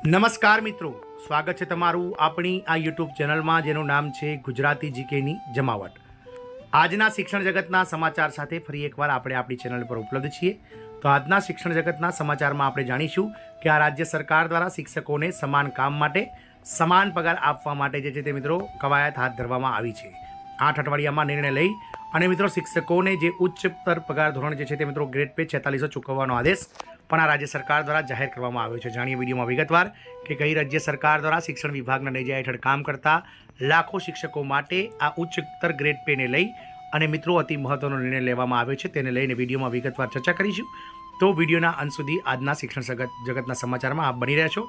નમસ્કાર મિત્રો, સ્વાગત છે તમારું આપણી આ યુટ્યુબ ચેનલમાં જેનું નામ છે ગુજરાતી જીકેની જમાવટ। આજના શિક્ષણ જગતના સમાચાર સાથે ફરી એકવાર આપણે આપણી ચેનલ પર ઉપલબ્ધ છીએ। તો આજના શિક્ષણ જગતના સમાચારમાં આપણે જાણીશું કે આ રાજ્ય સરકાર દ્વારા શિક્ષકોને સમાન કામ માટે સમાન પગાર આપવા માટે જે છે તે મિત્રો કવાયત હાથ ધરવામાં આવી છે। 8 અઠવાડિયામાં નિર્ણય લઈ અને મિત્રો શિક્ષકોને જે ઉચ્ચતર પગાર ધોરણ જે છે તે મિત્રો ગ્રેડ પે 4600 ચૂકવવાનો આદેશ પણ આ રાજ્ય સરકાર દ્વારા જાહેર કરવામાં આવ્યો છે। જાણીએ વિડીયોમાં વિગતવાર કે કઈ રાજ્ય સરકાર દ્વારા શિક્ષણ વિભાગના નેજા હેઠળ કામ કરતા લાખો શિક્ષકો માટે આ ઉચ્ચતર ગ્રેડ પેને લઈ અને મિત્રો અતિ મહત્વનો નિર્ણય લેવામાં આવ્યો છે। તેને લઈને વિડીયોમાં વિગતવાર ચર્ચા કરીશું। તો વિડીયોના અંત સુધી આજના શિક્ષણ જગતના સમાચારમાં આપ બની રહ્યા છો।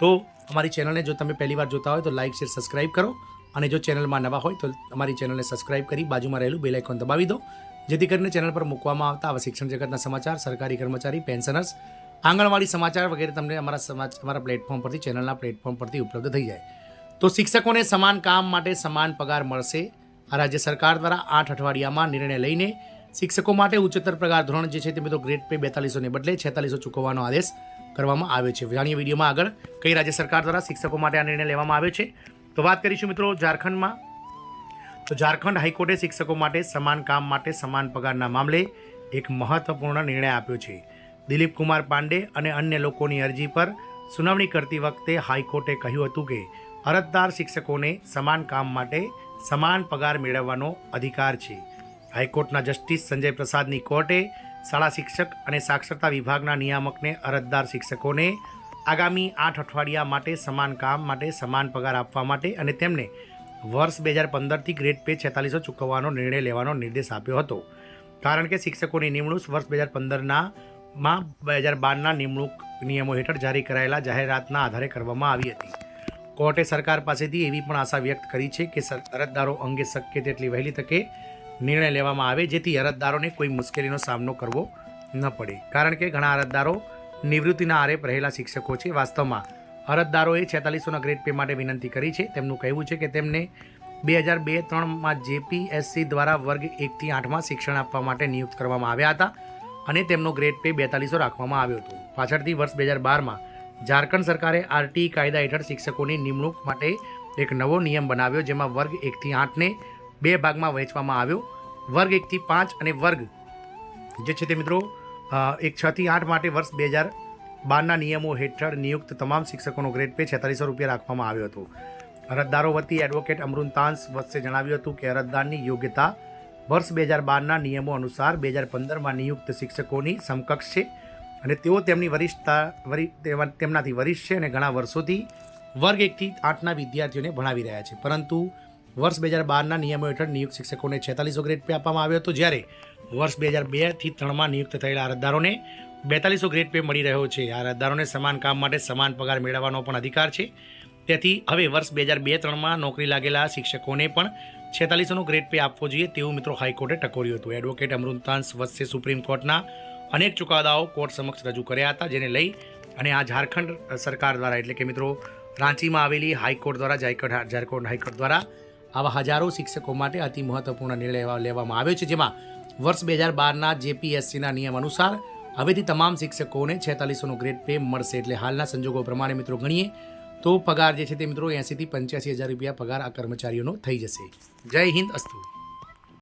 તો અમારી ચેનલને જો તમે પહેલીવાર જોતા હોય તો લાઇક શેર સબસ્ક્રાઇબ કરો અને જો ચેનલમાં નવા હોય તો અમારી ચેનલને સબસ્ક્રાઇબ કરી બાજુમાં રહેલું બેલ આઇકોન દબાવી દો, જેથી કરીને ચેનલ પર મૂકવામાં આવતા આવા શિક્ષણ જગતના સમાચાર, સરકારી કર્મચારી, પેન્શનર્સ, આંગણવાડી સમાચાર વગેરે તમને અમારા પ્લેટફોર્મ પરથી, ચેનલના પ્લેટફોર્મ પરથી ઉપલબ્ધ થઈ જાય। તો શિક્ષકોને સમાન કામ માટે સમાન પગાર મળશે। આ રાજ્ય સરકાર દ્વારા 8 અઠવાડિયામાં નિર્ણય લઈને શિક્ષકો માટે ઉચ્ચતર પગાર ધોરણ જે છે તે બધો ગ્રેડ પે 4200 ને બદલે 4600 ચૂકવવાનો આદેશ કરવામાં આવ્યો છે। જાણીએ વિડીયોમાં આગળ કઈ રાજ્ય સરકાર દ્વારા શિક્ષકો માટે આ નિર્ણય લેવામાં આવ્યો છે। તો વાત કરીશું મિત્રો ઝારખંડમાં। તો ઝારખંડ હાઈકોર્ટે શિક્ષકો માટે સમાન કામ માટે સમાન પગારના મામલે એક મહત્વપૂર્ણ નિર્ણય આપ્યો છે। દિલીપ કુમાર પાંડે અને અન્ય લોકોની અરજી પર સુનાવણી કરતી વખતે હાઈકોર્ટે કહ્યું હતું કે અરજદાર શિક્ષકોને સમાન કામ માટે સમાન પગાર મેળવવાનો અધિકાર છે। હાઈકોર્ટના જસ્ટિસ સંજય પ્રસાદની કોર્ટે શાળા શિક્ષક અને સાક્ષરતા વિભાગના નિયામકને અરજદાર શિક્ષકોને આગામી 8 અઠવાડિયા માટે સમાન કામ માટે સમાન પગાર આપવા માટે અને તેમને વર્ષ 2015થી ગ્રેડ પે 4600 ચૂકવવાનો નિર્ણય લેવાનો નિર્દેશ આપ્યો હતો, કારણ કે શિક્ષકોની નિમણૂક વર્ષ 2012ના નિમણૂક નિયમો હેઠળ જારી કરાયેલા જાહેરાતના આધારે કરવામાં આવી હતી। કોર્ટે સરકાર પાસેથી એવી પણ આશા વ્યક્ત કરી છે કે અરજદારો અંગે શક્ય તેટલી વહેલી તકે નિર્ણય લેવામાં આવે, જેથી અરજદારોને કોઈ મુશ્કેલીનો સામનો કરવો ન પડે, કારણ કે ઘણા અરજદારો નિવૃત્તિના આરે રહેલા શિક્ષકો છે। વાસ્તવમાં અરજદારોએ 4600ના ગ્રેડ પે માટે વિનંતી કરી છે। તેમનું કહેવું છે કે તેમને 2002-03માં જેપીએસસી દ્વારા વર્ગ 1થી 8માં શિક્ષણ આપવા માટે નિયુક્ત કરવામાં આવ્યા હતા અને તેમનો ગ્રેડ પે 4200 રાખવામાં આવ્યો હતો। પાછળથી વર્ષ 2012માં ઝારખંડ સરકારે આરટી કાયદા હેઠળ શિક્ષકોની નિમણૂક માટે એક નવો નિયમ બનાવ્યો, જેમાં વર્ગ 1થી 8ને 2 ભાગમાં વહેંચવામાં આવ્યો। વર્ગ 1થી 5 અને વર્ગ જે છે તે મિત્રો 6થી 8 માટે વર્ષ 2012ના નિયમો હેઠળ નિયુક્ત તમામ શિક્ષકોનો ગ્રેડ પે 4600 રૂપિયા રાખવામાં આવ્યો હતો। અરજદારો વતી એડવોકેટ અમૃતાંશ વત્સે જણાવ્યું હતું કે અરજદારની યોગ્યતા વર્ષ 2012ના નિયમો અનુસાર 2015માં નિયુક્ત શિક્ષકોની સમકક્ષ છે અને તેઓ તેમનાથી વરિષ્ઠ છે અને ઘણા વર્ષોથી વર્ગ 1થી 8ના વિદ્યાર્થીઓને ભણાવી રહ્યા છે, પરંતુ વર્ષ 2012ના નિયમો હેઠળ નિયુક્ત શિક્ષકોને 4600 ગ્રેડ પે આપવામાં આવ્યો હતો, જ્યારે વર્ષ 2002થી 3માં નિયુક્ત થયેલા અરજદારોને 4200 ગ્રેડ પે મળી રહ્યો છે। આ અરજદારોને સમાન કામ માટે સમાન પગાર મેળવવાનો પણ અધિકાર છે। તેથી હવે વર્ષ 2002-03માં નોકરી લાગેલા શિક્ષકોને પણ 4600નો ગ્રેડ પે આપવો જોઈએ તેવું મિત્રો હાઈકોર્ટે ટકોર્યું હતું। એડવોકેટ અમૃતાંશ વત્સે સુપ્રીમ કોર્ટના અનેક ચુકાદાઓ કોર્ટ સમક્ષ રજૂ કર્યા હતા, જેને લઈ અને આ ઝારખંડ સરકાર દ્વારા એટલે કે મિત્રો રાંચીમાં આવેલી હાઈકોર્ટ દ્વારા ઝારખંડ હાઈકોર્ટ દ્વારા આવા હજારો શિક્ષકો માટે અતિ મહત્વપૂર્ણ નિર્ણય લેવામાં આવ્યો છે, જેમાં વર્ષ 2012ના જેપીએસસીના નિયમ અનુસાર હવેથી તમામ શિક્ષકોને 4600નો ગ્રેડ પે મળશે। એટલે હાલના સંજોગો પ્રમાણે મિત્રો ગણીએ તો પગાર જે છે તે મિત્રો 80,000 થી 85,000 રૂપિયા પગાર આ કર્મચારીઓનો થઈ જશે। જય હિન્દ, અસ્તુ।